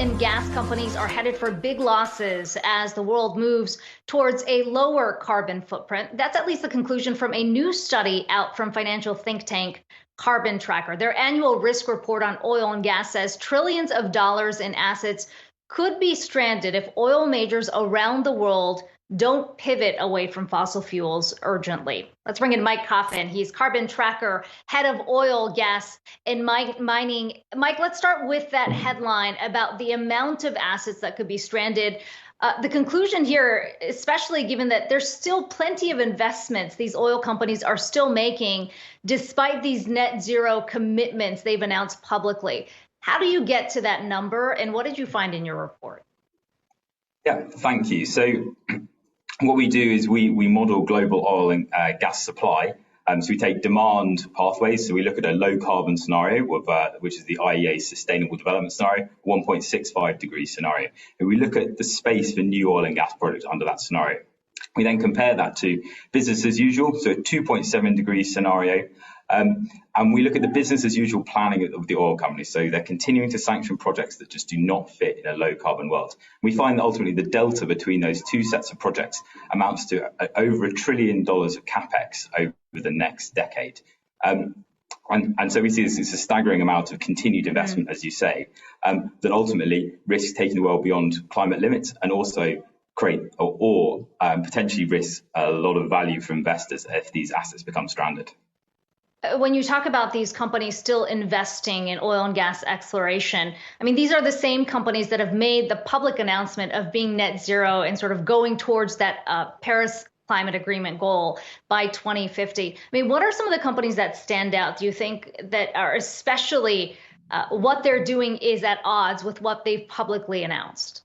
and gas companies are headed for big losses as the world moves towards a lower carbon footprint. That's at least the conclusion from a new study out from financial think tank Carbon Tracker. Their annual risk report on oil and gas says trillions of dollars in assets could be stranded if oil majors around the world don't pivot away from fossil fuels urgently. Let's bring in Mike Coffin. He's Carbon Tracker, head of oil, gas, and mining. Mike, let's start with that headline about the amount of assets that could be stranded. The conclusion here, especially given that there's still plenty of investments these oil companies are still making, despite these net zero commitments they've announced publicly. How do you get to that number, and what did you find in your report? Yeah, thank you. So what we do is we model global oil and gas supply. So we take demand pathways. So we look at a low carbon scenario, which is the IEA's sustainable development scenario, 1.65 degree scenario. And we look at the space for new oil and gas projects under that scenario. We then compare that to business as usual, so a 2.7 degree scenario. And we look at the business as usual planning of the oil companies. So they're continuing to sanction projects that just do not fit in a low carbon world. We find that ultimately the delta between those two sets of projects amounts to over $1 trillion of capex over the next decade. And so we see this as a staggering amount of continued investment, as you say, that ultimately risks taking the world beyond climate limits and also create or potentially risk a lot of value for investors if these assets become stranded. When you talk about these companies still investing in oil and gas exploration, I mean, these are the same companies that have made the public announcement of being net zero and sort of going towards that Paris Climate Agreement goal by 2050. I mean, what are some of the companies that stand out, do you think, that are especially what they're doing is at odds with what they've publicly announced?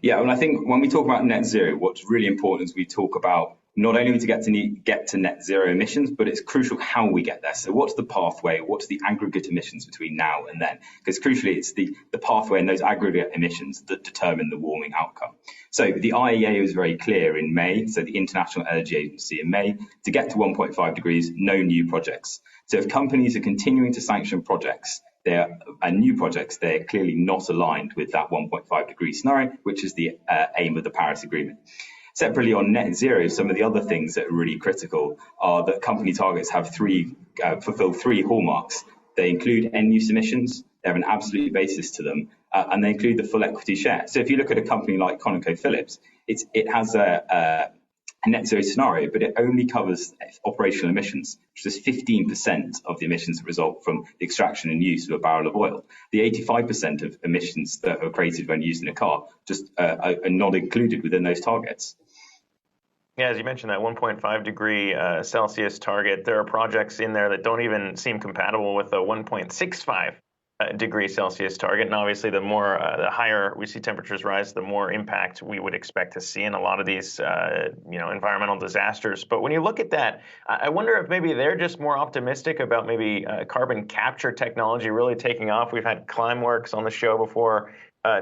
Yeah, and I think when we talk about net zero, what's really important is we talk about not only to get to net zero emissions, but it's crucial how we get there. So what's the pathway? What's the aggregate emissions between now and then? Because crucially, it's the pathway and those aggregate emissions that determine the warming outcome. So the IEA was very clear in May, so the International Energy Agency in May, to get to 1.5 degrees, no new projects. So if companies are continuing to sanction projects, new projects, they're clearly not aligned with that 1.5 degree scenario, which is the aim of the Paris Agreement. Separately, on net zero, some of the other things that are really critical are that company targets have fulfill three hallmarks. They include end-use emissions, they have an absolute basis to them, and they include the full equity share. So if you look at a company like ConocoPhillips, it has a net zero scenario, but it only covers operational emissions, which is 15% of the emissions that result from the extraction and use of a barrel of oil. The 85% of emissions that are created when used in a car just are not included within those targets. Yeah, as you mentioned, that 1.5 degree Celsius target, there are projects in there that don't even seem compatible with the 1.65 degree Celsius target. And obviously, the higher we see temperatures rise, the more impact we would expect to see in a lot of these, environmental disasters. But when you look at that, I wonder if maybe they're just more optimistic about maybe carbon capture technology really taking off. We've had Climeworks on the show before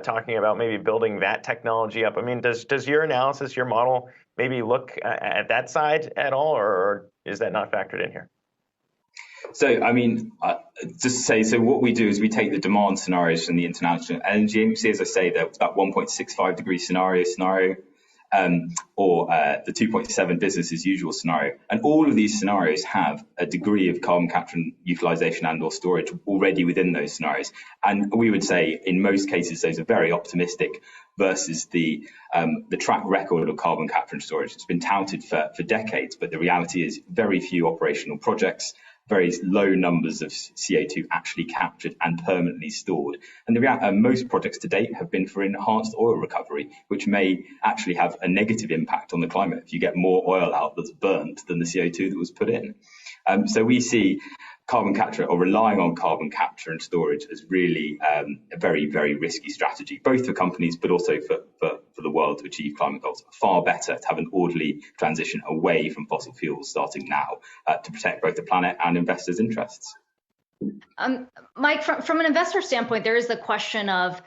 talking about maybe building that technology up. I mean, does your analysis, your model, maybe look at that side at all, or is that not factored in here? So, I mean, just to say, so what we do is we take the demand scenarios from the International Energy Agency, as I say, that 1.65 degree scenario, or the 2.7 business as usual scenario. And all of these scenarios have a degree of carbon capture and utilization and or storage already within those scenarios. And we would say in most cases, those are very optimistic versus the track record of carbon capture and storage. It's been touted for decades, but the reality is very few operational projects, very low numbers of CO2 actually captured and permanently stored. And most projects to date have been for enhanced oil recovery, which may actually have a negative impact on the climate if you get more oil out that's burnt than the CO2 that was put in. So we see carbon capture or relying on carbon capture and storage as really a very, very risky strategy, both for companies but also for the world to achieve climate goals. Far better to have an orderly transition away from fossil fuels starting now to protect both the planet and investors' interests. Mike, from an investor standpoint, there is the question of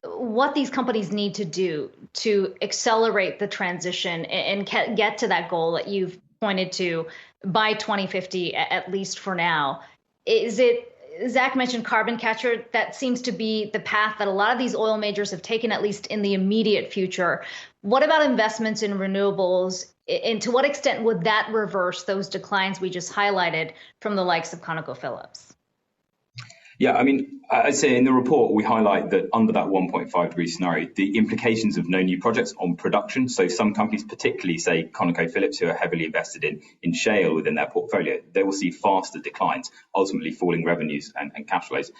what these companies need to do to accelerate the transition and get to that goal that you've pointed to by 2050, at least for now. Is it Zack mentioned carbon capture. That seems to be the path that a lot of these oil majors have taken, at least in the immediate future. What about investments in renewables? And to what extent would that reverse those declines we just highlighted from the likes of ConocoPhillips? Yeah, I mean, I'd say in the report, we highlight that under that 1.5 degree scenario, the implications of no new projects on production. So some companies, particularly say ConocoPhillips, who are heavily invested in shale within their portfolio, they will see faster declines, ultimately falling revenues and cash flows.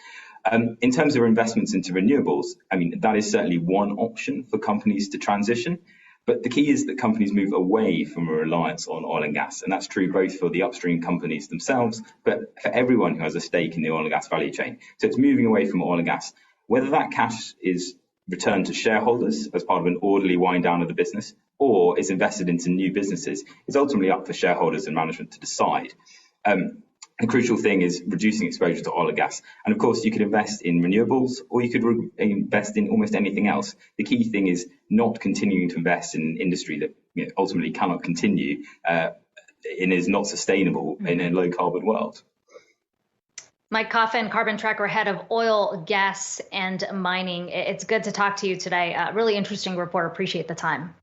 In terms of investments into renewables, I mean, that is certainly one option for companies to transition. But the key is that companies move away from a reliance on oil and gas. And that's true both for the upstream companies themselves, but for everyone who has a stake in the oil and gas value chain. So it's moving away from oil and gas. Whether that cash is returned to shareholders as part of an orderly wind down of the business or is invested into new businesses is ultimately up for shareholders and management to decide. The crucial thing is reducing exposure to oil and gas. And of course, you could invest in renewables or you could invest in almost anything else. The key thing is not continuing to invest in an industry that ultimately cannot continue and is not sustainable in a low carbon world. Mike Coffin, Carbon Tracker, head of oil, gas, and mining. It's good to talk to you today. Really interesting report. Appreciate the time.